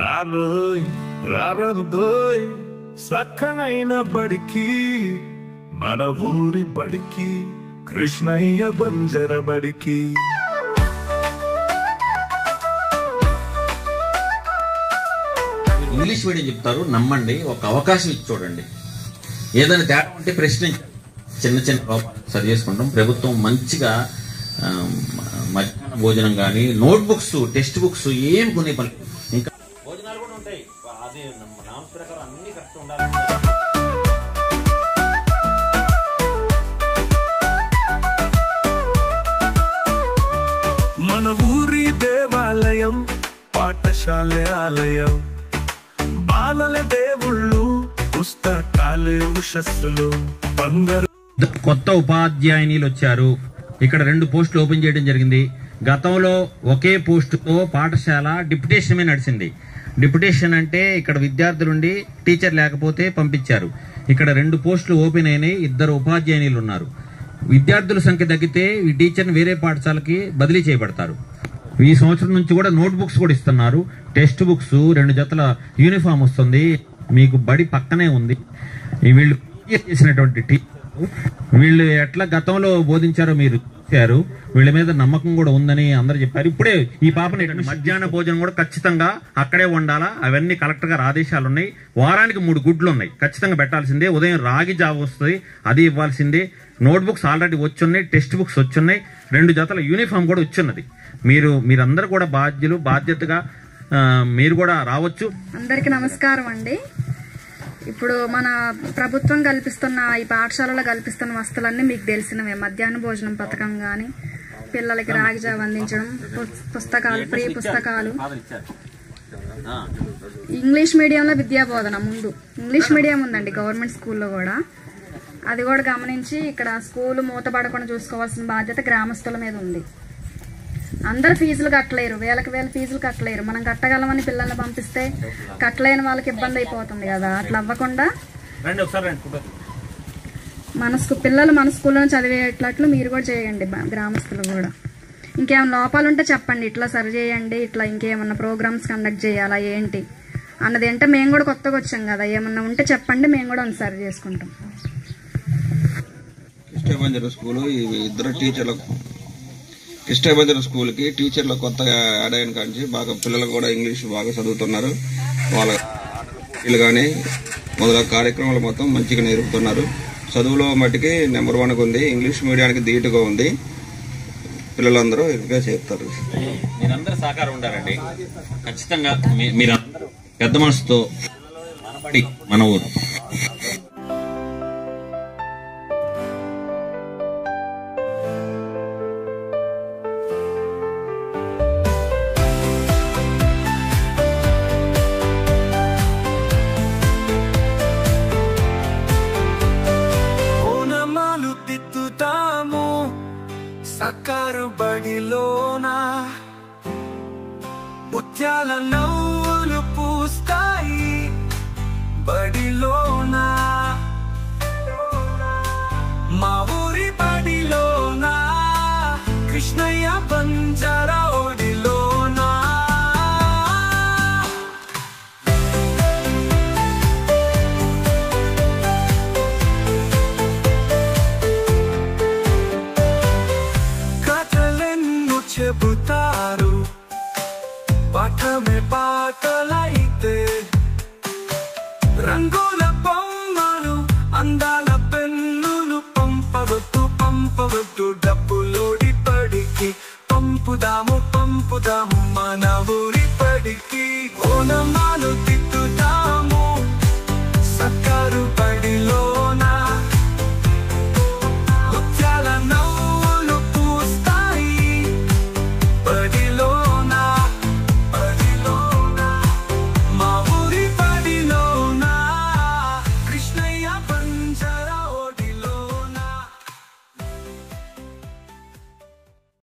రారోయ్ రారదోయ్ సక్కనైన బడికి మన ఊరి బడికి కృష్ణయ్య బంజర బడికి. ఇంగ్లీష్ మీడియం చెప్తారు, నమ్మండి. ఒక అవకాశం ఇచ్చి చూడండి. ఏదైనా తేడా ఉంటే ప్రశ్నించండి. చిన్న చిన్న సరి చేసుకుంటాం. ప్రభుత్వం మంచిగా మధ్యాహ్న భోజనం కానీ, నోట్ బుక్స్, టెక్స్ట్ బుక్స్ ఏం కొనే పని, ఇంకా భోజనాలు కూడా ఉంటాయి. అదే నామ్స్ ప్రకారం అన్ని కరెక్ట్ ఉండాలి. మన ఊరి దేవాలయం, పాఠశాల ఆలయం, బాలల దేవుళ్ళు, పుస్తకాలే ఉషస్సులు, బంగారు. కొత్త ఉపాధ్యాయునిలు వచ్చారు. ఇక్కడ 2 పోస్టులు ఓపెన్ చేయడం జరిగింది. గతంలో ఒకే పోస్టుతో పాఠశాల డిప్యుటేషన్ నడిచింది. డిప్యుటేషన్ అంటే ఇక్కడ విద్యార్థులుండి టీచర్ లేకపోతే పంపించారు. ఇక్కడ 2 పోస్టులు ఓపెన్ అయినాయి. 2 ఉపాధ్యాయునిలు ఉన్నారు. విద్యార్థుల సంఖ్య తగ్గితే ఈ టీచర్ని వేరే పాఠశాలకి బదిలీ చేయబడతారు. ఈ సంవత్సరం నుంచి కూడా నోట్ బుక్స్ కూడా ఇస్తున్నారు. టెక్స్ట్ బుక్స్, 2 జతల యూనిఫామ్ వస్తుంది. మీకు బడి పక్కనే ఉంది. వీళ్ళు చేసినటువంటి టీచర్ వీళ్ళు ఎట్లా గతంలో బోధించారో మీరు చూశారు. వీళ్ళ మీద నమ్మకం కూడా ఉందని అందరూ చెప్పారు. ఇప్పుడే ఈ పాపని మధ్యాహ్న భోజనం కూడా ఖచ్చితంగా అక్కడే వండాలా. అవన్నీ కలెక్టర్ గారు ఆదేశాలు ఉన్నాయి. వారానికి 3 గుడ్లు ఉన్నాయి, ఖచ్చితంగా పెట్టాల్సిందే. ఉదయం రాగి జావ వస్తుంది, అది ఇవ్వాల్సిందే. నోట్ బుక్స్ ఆల్రెడీ వచ్చున్నాయి, టెక్స్ట్ బుక్స్ వచ్చున్నాయి, 2 జతల యూనిఫామ్ కూడా వచ్చున్నది. మీరందరూ కూడా బాధ్యతగా మీరు కూడా రావచ్చు. అందరికీ నమస్కారం అండి. ఇప్పుడు మన ప్రభుత్వం కల్పిస్తున్న ఈ పాఠశాలలో కల్పిస్తున్న వస్తువులన్నీ మీకు తెలిసినవే. మధ్యాహ్న భోజనం పథకం కానీ, పిల్లలకి రాగి జావ అందించడం, పుస్తకాలు, ఫ్రీ పుస్తకాలు. ఇంగ్లీష్ మీడియంలో విద్యా బోధన ముందు ఇంగ్లీష్ మీడియం ఉందండి గవర్నమెంట్ స్కూల్లో కూడా. అది కూడా గమనించి ఇక్కడ స్కూల్ మూతపడకుండా చూసుకోవాల్సిన బాధ్యత గ్రామస్తుల మీద ఉంది. అందరు ఫీజులు కట్టలేరు, వేలకు వేల ఫీజులు కట్టలేరు. మనం కట్టగలమని పిల్లల్ని పంపిస్తే కట్టలేని వాళ్ళకి ఇబ్బంది అయిపోతుంది కదా. అట్లా అవ్వకుండా పిల్లలు మన స్కూల్లో చదివేటట్లు మీరు కూడా చేయండి. గ్రామస్తులు కూడా ఇంకేమైనా లోపాలు ఉంటే చెప్పండి, ఇట్లా సరి చేయండి, ఇట్లా ఇంకేమన్నా ప్రోగ్రామ్స్ కండక్ట్ చేయాలా ఏంటి అన్నది. అంటే మేము కూడా కొత్తగా వచ్చాం కదా, ఏమన్నా ఉంటే చెప్పండి, మేము కూడా సరి చేసుకుంటాం. కృష్ణబంజర స్కూల్కి టీచర్లు కొత్తగా యాడ్ అయిన కానీ బాగా పిల్లలు కూడా ఇంగ్లీష్ బాగా చదువుతున్నారు. వాళ్ళ వీళ్ళు కానీ మొదలైన కార్యక్రమాలు మొత్తం మంచిగా నేర్పుతున్నారు. చదువులో మట్టికి నెంబర్ 1గా ఉంది. ఇంగ్లీష్ మీడియానికి ధీటుగా ఉంది. పిల్లలందరూ ఇదిగా చేస్తారు. మీరందరూ సహకారం ఉండాలండి. ఖచ్చితంగా మీరందరూ పెద్ద మనసుతో మనబడి మన ఊరు. సకారు బడిలోనా ముత్యాల నవ్వులు పూస్తాయి బడిలోనా, మా ఊరి బడిలోనా, కృష్ణయ్య బంజర ఒడిలోనా. చెబుతారు పాఠమే పాటలైతే, రంగుల బొమ్మలు, అందాల పెన్నులు, పంపవద్దు డబ్బులోడి పడికి, పంపుదాము మన ఊరి పడికి. ఓనమాలు తిట్టుదాము సర్కారు బడిలో.